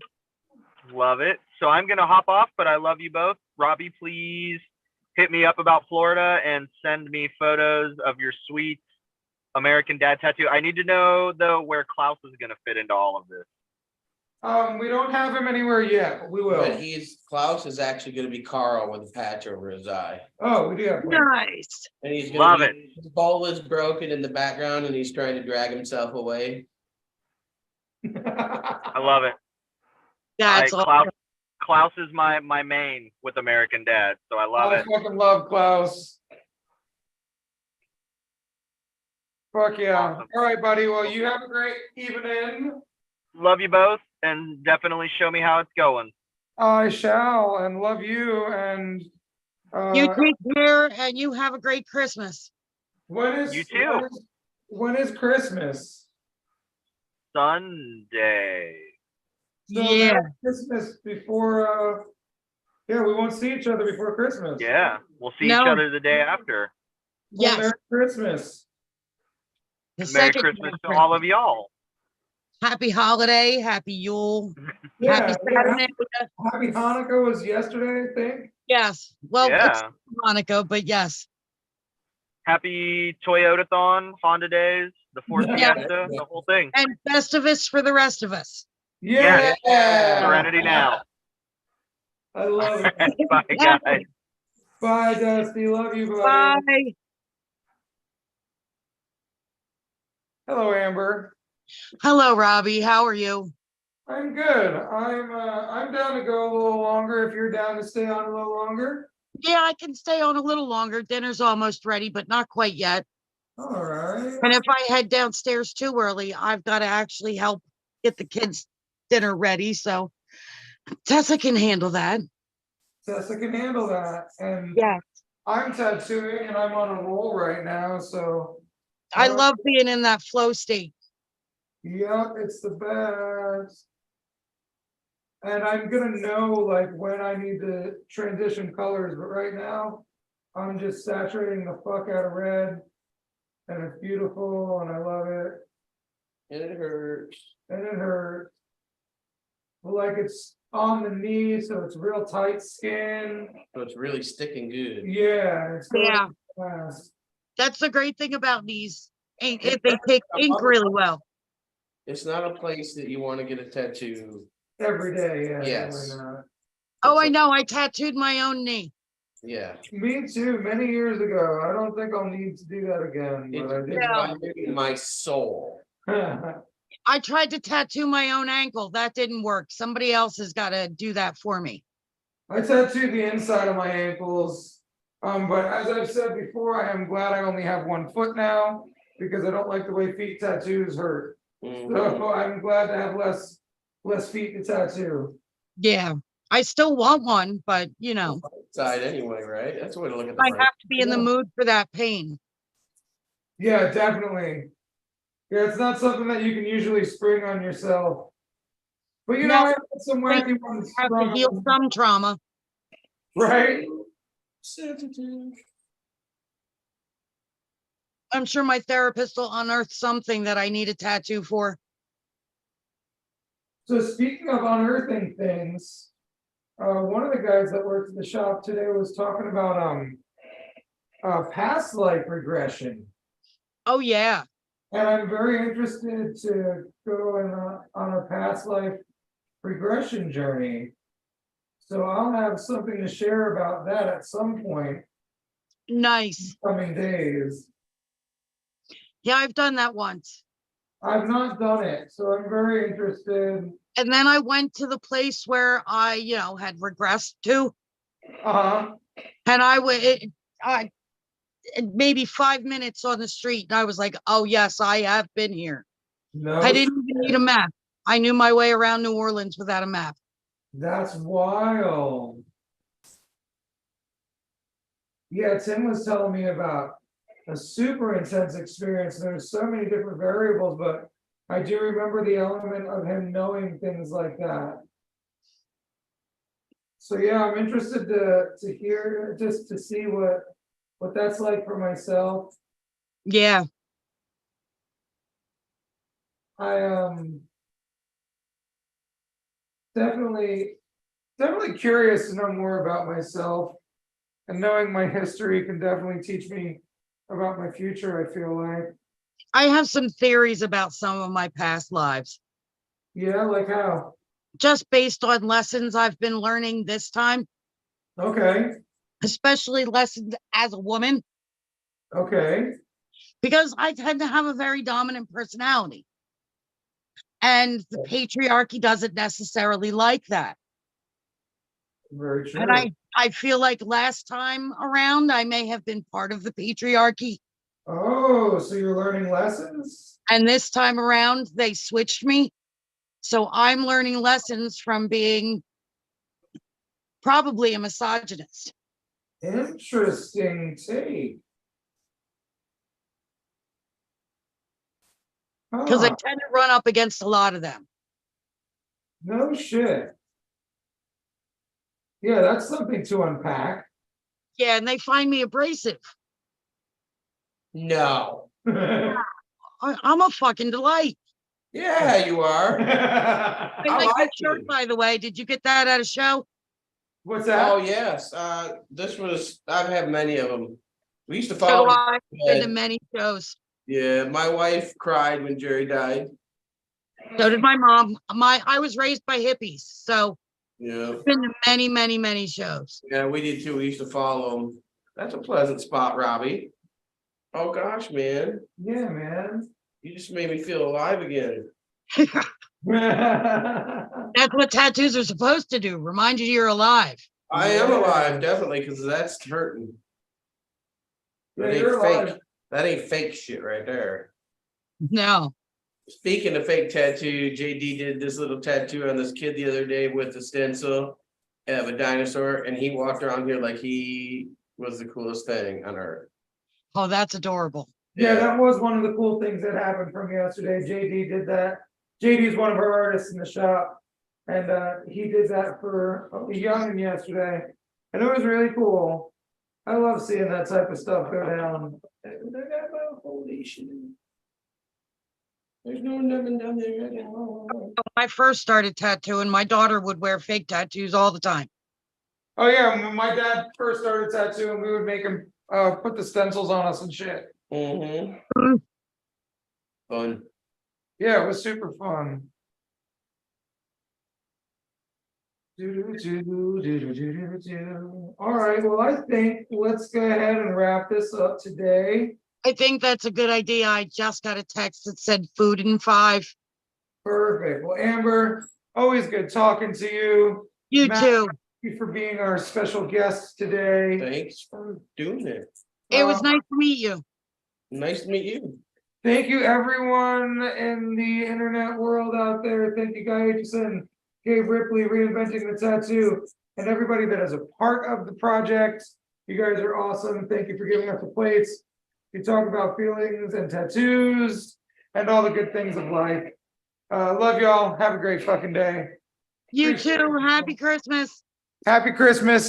Love it. So I'm going to hop off, but I love you both. Robbie, please hit me up about Florida and send me photos of your sweet American Dad tattoo. I need to know, though, where Klaus is going to fit into all of this. We don't have him anywhere yet, but we will. But Klaus is actually gonna be Carl with a patch over his eye. Oh, we do have one. Nice. And he's Love gonna his bowl is broken in the background and he's trying to drag himself away. I love it. That's awesome. Klaus is my main with American Dad, so I love I it. fucking love Klaus. Fuck yeah. Awesome. All right, buddy. Well, you have a great evening. Love you both, and definitely show me how it's going. I shall, and love you. And You take care and you have a great Christmas. when is You too. When is Christmas? Sunday. So Yeah. that's Christmas before. Yeah, we won't see each other before Christmas. Yeah, we'll see No. each other the day after. Well, Yes. Merry Christmas. The Merry second Christmas to Christmas. all of y'all. Happy holiday, happy Yule, Yeah, happy yeah. Saturday. Happy Hanukkah was yesterday, I think. Yes. Well, it's Yeah. Hanukkah, but yes. Happy Toyota-thon, Honda Days, the Ford Yeah. Fiesta, the whole thing. And Festivus for the rest of us. Yeah. Serenity now. I love it. Bye, guys. Bye, Dusty. Love you, buddy. Bye. Hello, Amber. Hello, Robbie. How are you? I'm good. I'm down to go a little longer if you're down to stay on a little longer. Yeah, I can stay on a little longer. Dinner's almost ready, but not quite yet. All right. And if I head downstairs too early, I've got to actually help get the kids' dinner ready. So Tessa can handle that. Tessa can handle that. And Yeah. I'm tattooing and I'm on a roll right now. So, I love being in that flow state. yep, it's the best. And I'm gonna know like when I need to transition colors, but right now I'm just saturating the fuck out of red. And it's beautiful and I love it. And it hurts. And it hurts. But like it's on the knee, so it's real tight skin. So it's really sticking good. Yeah, it's going Yeah. fast. That's the great thing about these. If they take ink really well. It's not a place that you want to get a tattoo. Every day, yeah. Yes. Definitely not. Oh, I know. I tattooed my own knee. Yeah. Me too, many years ago. I don't think I'll need to do that again, but I did. It's in my soul. I tried to tattoo my own ankle. That didn't work. Somebody else has got to do that for me. I tattooed the inside of my ankles. But as I've said before, I am glad I only have 1 foot now because I don't like the way feet tattoos hurt. Mhm. So I'm glad to have less feet to tattoo. Yeah. I still want one, but you know, Side anyway, right? That's the way to look at the I brain. have to be in the Yeah. mood for that pain. Yeah, definitely. Yeah, it's not something that you can usually spring on yourself. But you know, No, I had some wacky ones Have to sprung heal on- some trauma. right? Sensitive. I'm sure my therapist will unearth something that I need a tattoo for. So speaking of unearthing things, one of the guys that worked in the shop today was talking about past life regression. Oh yeah. And I'm very interested to go on a past life regression journey. So I'll have something to share about that at some point Nice. coming days. Yeah, I've done that once. I've not done it, so I'm very interested. And then I went to the place where I, had regressed to, Uh-huh. and I maybe 5 minutes on the street, and I was like, oh yes, I have been here. No, I didn't even need a map. I knew my way around New Orleans without a map. that's wild. Yeah, Tim was telling me about a super intense experience. There's so many different variables, but I do remember the element of him knowing things like that. So yeah, I'm interested to hear, just to see what that's like for myself. Yeah. I definitely curious to know more about myself, and knowing my history can definitely teach me about my future, I feel like. I have some theories about some of my past lives, Yeah, like how? just based on lessons I've been learning this time, Okay, especially lessons as a woman, okay. because I tend to have a very dominant personality. And the patriarchy doesn't necessarily like that. Very true. And I feel like last time around, I may have been part of the patriarchy. Oh, so you're learning lessons? And this time around, they switched me. So I'm learning lessons from being probably a misogynist. Interesting take. Because I Huh, tend to run up against a lot of them. no shit. Yeah, that's something to unpack. Yeah, and they find me abrasive. No. I'm a fucking delight. Yeah, you are. I I like like your shirt, you. by the way. Did you get that at a show? What's that? Oh, yes. I've had many of them. We used to So follow. do I. I've been to uh, many shows. Yeah, my wife cried when Jerry died. So did my mom. I was raised by hippies, so Yeah. I've been to many, many, many shows. Yeah, we did too. We used to follow him. That's a pleasant spot, Robbie. Oh gosh, man. Yeah, man. You just made me feel alive again. That's what tattoos are supposed to do. Remind you you're alive. I am alive, definitely, because that's hurting. Yeah, It ain't you're fake. alive. That ain't fake shit right there. No. Speaking of fake tattoo, JD did this little tattoo on this kid the other day with a stencil of a dinosaur, and he walked around here like he was the coolest thing on earth. Oh, that's adorable. Yeah, that was one of the cool things that happened from yesterday. JD did that. JD is one of our artists in the shop. And he did that for a youngin' yesterday. And it was really cool. I love seeing that type of stuff go down. Holy shit. There's no nothing down there right now. When I first started tattooing, my daughter would wear fake tattoos all the time. Oh yeah, when my dad first started tattooing, we would make him put the stencils on us and shit. Mm-hmm. Fun. Yeah, it was super fun. All right, well, I think let's go ahead and wrap this up today. I think that's a good idea. I just got a text that said food in 5. Perfect. Well, Amber, always good talking to you. You Matt, too. Thank you for being our special guest today. Thanks for doing it. It was nice to meet you. Nice to meet you. Thank you, everyone in the internet world out there. Thank you, Guy Aitchison, Gabe Ripley, Reinventing the Tattoo, and everybody that is a part of the project. You guys are awesome. Thank you for giving us the plates. We talk about feelings and tattoos and all the good things of life. Love y'all. Have a great fucking day. You Appreciate too. it. Happy Christmas. Happy Christmas.